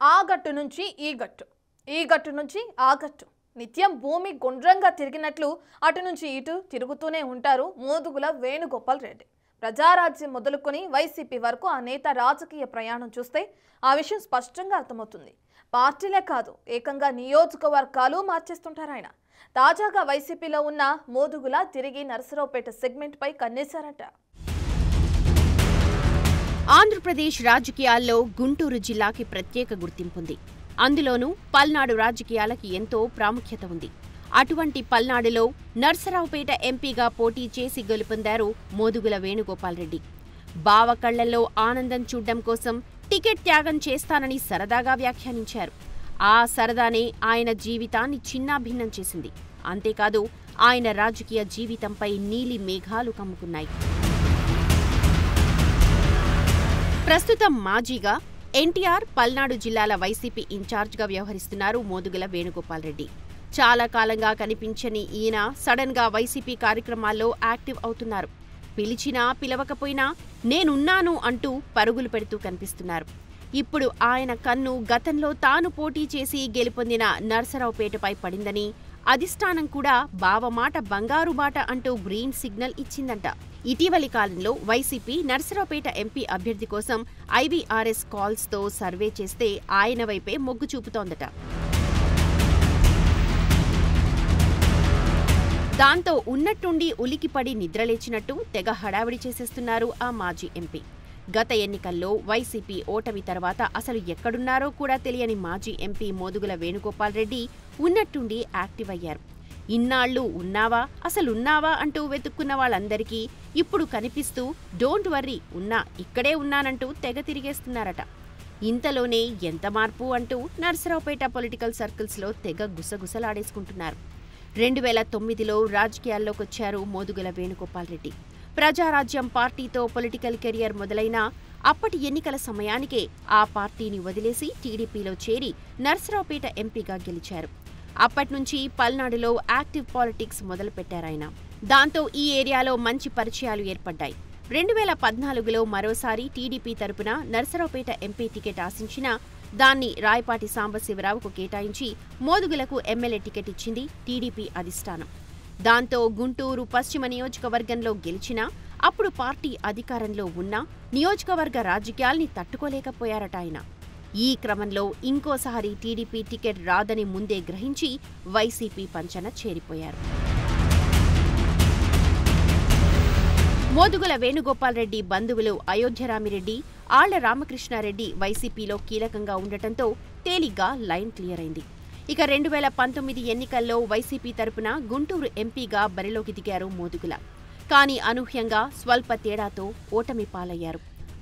ఆ గట్టు నుంచి ఈ గట్టు, ఈ గట్టు నుంచి ఆ గట్టు, నిత్యం భూమి గుండ్రంగా తిరిగినట్లు అటు నుంచి ఇటు తిరుగుతూనే ఉంటారు మోదుగుల వేణుగోపాల్ రెడ్డి. ప్రజారాజ్యం మొదలుకొని వైసీపీ వరకు ఆ నేత రాజకీయ ప్రయాణం చూస్తే ఆ విషయం స్పష్టంగా అర్థమవుతుంది. పార్టీలే కాదు, ఏకంగా నియోజకవర్గాలు మార్చేస్తుంటారు ఆయన. తాజాగా వైసీపీలో ఉన్న మోదుగుల తిరిగి నరసరావుపేట సెగ్మెంట్ పై కన్నేశారట. ఆంధ్రప్రదేశ్ రాజకీయాల్లో గుంటూరు జిల్లాకి ప్రత్యేక గుర్తింపుంది. అందులోనూ పల్నాడు రాజకీయాలకి ఎంతో ప్రాముఖ్యత ఉంది. అటువంటి పల్నాడులో నర్సరావుపేట ఎంపీగా పోటీ చేసి గెలుపొందారు మోదుగుల వేణుగోపాల్ రెడ్డి. బావ కళ్లల్లో ఆనందం చూడ్డం కోసం టికెట్ త్యాగం చేస్తానని సరదాగా వ్యాఖ్యానించారు. ఆ సరదానే ఆయన జీవితాన్ని చిన్నాభిన్నం చేసింది. అంతేకాదు, ఆయన రాజకీయ జీవితంపై నీలి మేఘాలు కమ్ముకున్నాయి. ప్రస్తుతం మాజీగా ఎన్టీఆర్ పల్నాడు జిల్లాల వైసీపీ ఇన్ఛార్జ్గా వ్యవహరిస్తున్నారు మోదుగుల వేణుగోపాల్ రెడ్డి. చాలా కాలంగా కనిపించని ఈయన సడన్ గా వైసీపీ కార్యక్రమాల్లో యాక్టివ్ అవుతున్నారు. పిలిచినా పిలవకపోయినా నేనున్నాను అంటూ పరుగులు పెడుతూ కనిపిస్తున్నారు. ఇప్పుడు ఆయన కన్ను గతంలో తాను పోటీ చేసి గెలుపొందిన నర్సరావుపేటపై పడిందని, అధిష్టానం కూడా బావమాట బంగారు బాట అంటూ గ్రీన్ సిగ్నల్ ఇచ్చిందంట. ఇటీవలి కాలంలో వైసీపీ నర్సరావుపేట ఎంపీ అభ్యర్థి కోసం ఐవీఆర్ఎస్ కాల్స్తో సర్వే చేస్తే ఆయన వైపే మొగ్గు చూపుతోందట. దాంతో ఉన్నట్టుండి ఉలికిపడి నిద్రలేచినట్టు తెగ హడావిడి చేసేస్తున్నారు ఆ మాజీ ఎంపీ. గత ఎన్నికల్లో వైసీపీ ఓటమి తర్వాత అసలు ఎక్కడున్నారో కూడా తెలియని మాజీ ఎంపీ మోదుగుల వేణుగోపాల్ రెడ్డి ఉన్నట్టుండి యాక్టివ్ అయ్యారు. ఇన్నాళ్లు ఉన్నావా అసలున్నావా అంటూ వెతుక్కున్న వాళ్ళందరికీ ఇప్పుడు కనిపిస్తూ డోంట్ వర్రీ ఉన్నా ఇక్కడే ఉన్నానంటూ తెగ తిరిగేస్తున్నారట. ఇంతలోనే ఎంత మార్పు అంటూ నర్సరావుపేట పొలిటికల్ సర్కిల్స్లో తెగ గుసగుసలాడేసుకుంటున్నారు. 2009లో రాజకీయాల్లోకొచ్చారు మోదుగుల వేణుగోపాల్ రెడ్డి. ప్రజారాజ్యం పార్టీతో పొలిటికల్ కెరియర్ మొదలైనా అప్పటి ఎన్నికల సమయానికే ఆ పార్టీని వదిలేసి టీడీపీలో చేరి నర్సరావుపేట ఎంపీగా గెలిచారు. అప్పట్నుంచి పల్నాడులో యాక్టివ్ పాలిటిక్స్ మొదలుపెట్టారాయన. దాంతో ఈ ఏరియాలో మంచి పరిచయాలు ఏర్పడ్డాయి. 2014లో మరోసారి టీడీపీ తరపున నర్సరావుపేట ఎంపీ టికెట్ ఆశించినా దాన్ని రాయపాటి సాంబశివరావుకు కేటాయించి మోదుగులకు ఎమ్మెల్యే టికెట్ ఇచ్చింది టీడీపీ అధిష్టానం. దాంతో గుంటూరు పశ్చిమ నియోజకవర్గంలో గెలిచినా అప్పుడు పార్టీ అధికారంలో ఉన్నా నియోజకవర్గ రాజకీయాల్ని తట్టుకోలేకపోయారట ఆయన. ఈ క్రమంలో ఇంకోసారి టీడీపీ టికెట్ రాదని ముందే గ్రహించి వైసీపీ పంచన చేరిపోయారు. మోదుగుల వేణుగోపాల్ రెడ్డి బంధువులు అయోధ్యరామిరెడ్డి, ఆళ్ల రామకృష్ణారెడ్డి వైసీపీలో కీలకంగా ఉండటంతో తేలిగ్గా లైన్ క్లియర్ అయింది. ఇక 2019 ఎన్నికల్లో వైసీపీ తరపున గుంటూరు ఎంపీగా బరిలోకి దిగారు మోదుగుల. కానీ అనూహ్యంగా స్వల్ప తేడాతో ఓటమి పాలయ్యారు.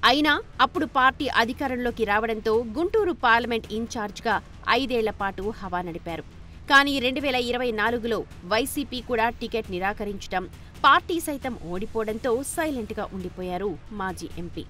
అయినా అప్పుడు పార్టీ అధికారంలోకి రావడంతో గుంటూరు పార్లమెంట్ ఇన్ఛార్జ్గా 5 ఏళ్ల పాటు హవా నడిపారు. కానీ 2024లో వైసీపీ కూడా టికెట్ నిరాకరించడం, పార్టీ సైతం ఓడిపోవడంతో సైలెంట్గా ఉండిపోయారు మాజీ ఎంపీ.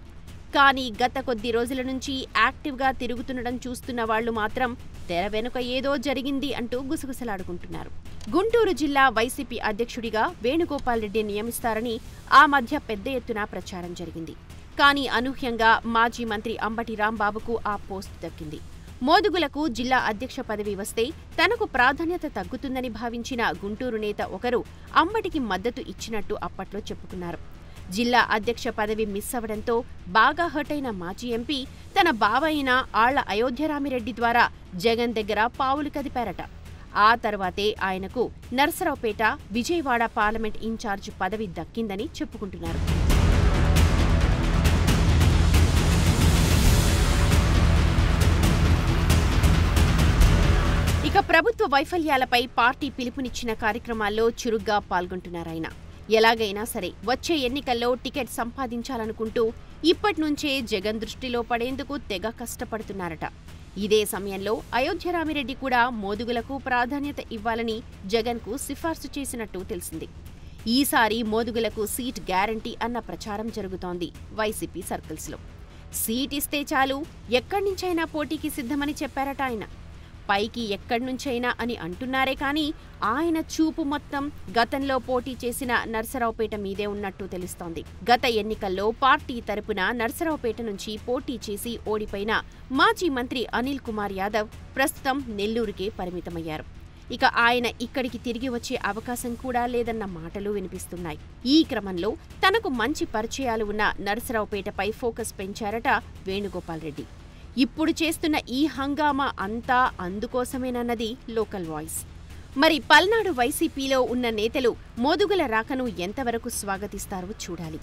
కానీ గత కొద్ది రోజుల నుంచి యాక్టివ్గా తిరుగుతుండడం చూస్తున్న వాళ్లు మాత్రం తెర వెనుక ఏదో జరిగింది అంటూ గుసగుసలాడుకుంటున్నారు. గుంటూరు జిల్లా వైసీపీ అధ్యక్షుడిగా వేణుగోపాల్ రెడ్డి నియమిస్తారని ఆ మధ్య పెద్ద ఎత్తున ప్రచారం జరిగింది. కానీ అనూహ్యంగా మాజీ మంత్రి అంబటి రాంబాబుకు ఆ పోస్టు దక్కింది. మోదుగులకు జిల్లా అధ్యక్ష పదవి వస్తే తనకు ప్రాధాన్యత తగ్గుతుందని భావించిన గుంటూరు నేత ఒకరు అంబటికి మద్దతు ఇచ్చినట్టు అప్పట్లో చెప్పుకున్నారు. జిల్లా అధ్యక్ష పదవి మిస్ అవడంతో బాగా హర్ట్ అయిన మాజీ ఎంపీ తన బావ అయిన ఆళ్ల అయోధ్యరామిరెడ్డి ద్వారా జగన్ దగ్గర పావులు కదిపారట. ఆ తర్వాతే ఆయనకు నర్సరావుపేట, విజయవాడ పార్లమెంట్ ఇన్ఛార్జ్ పదవి దక్కిందని చెప్పుకుంటున్నారు. ఇక ప్రభుత్వ వైఫల్యాలపై పార్టీ పిలుపునిచ్చిన కార్యక్రమాల్లో చురుగ్గా పాల్గొంటున్నారాయన. ఎలాగైనా సరే వచ్చే ఎన్నికల్లో టికెట్ సంపాదించాలనుకుంటూ ఇప్పట్నుంచే జగన్ దృష్టిలో పడేందుకు తెగ కష్టపడుతున్నారట. ఇదే సమయంలో అయోధ్యరామిరెడ్డి కూడా మోదుగులకు ప్రాధాన్యత ఇవ్వాలని జగన్కు సిఫార్సు చేసినట్టు తెలిసింది. ఈసారి మోదుగులకు సీట్ గ్యారంటీ అన్న ప్రచారం జరుగుతోంది వైసీపీ సర్కిల్స్లో. సీట్ ఇస్తే చాలు ఎక్కడి నుంచైనా పోటీకి సిద్ధమని చెప్పారట ఆయన. పైకి ఎక్కడ్నుంచైనా అని అంటున్నారే కానీ ఆయన చూపు మొత్తం గతంలో పోటీ చేసిన నర్సరావుపేట మీదే ఉన్నట్టు తెలుస్తోంది. గత ఎన్నికల్లో పార్టీ తరపున నర్సరావుపేట నుంచి పోటీ చేసి ఓడిపోయిన మాజీ మంత్రి అనిల్ కుమార్ యాదవ్ ప్రస్తుతం నెల్లూరుకే పరిమితమయ్యారు. ఇక ఆయన ఇక్కడికి తిరిగి వచ్చే అవకాశం కూడా లేదన్న మాటలు వినిపిస్తున్నాయి. ఈ క్రమంలో తనకు మంచి పరిచయాలు ఉన్న నర్సరావుపేటపై ఫోకస్ పెంచారట వేణుగోపాల్ రెడ్డి. ఇప్పుడు చేస్తున్న ఈ హంగామా అంతా అందుకోసమేనన్నది లోకల్ వాయిస్. మరి పల్నాడు వైసీపీలో ఉన్న నేతలు మోదుగుల రాకను ఎంతవరకు స్వాగతిస్తారో చూడాలి.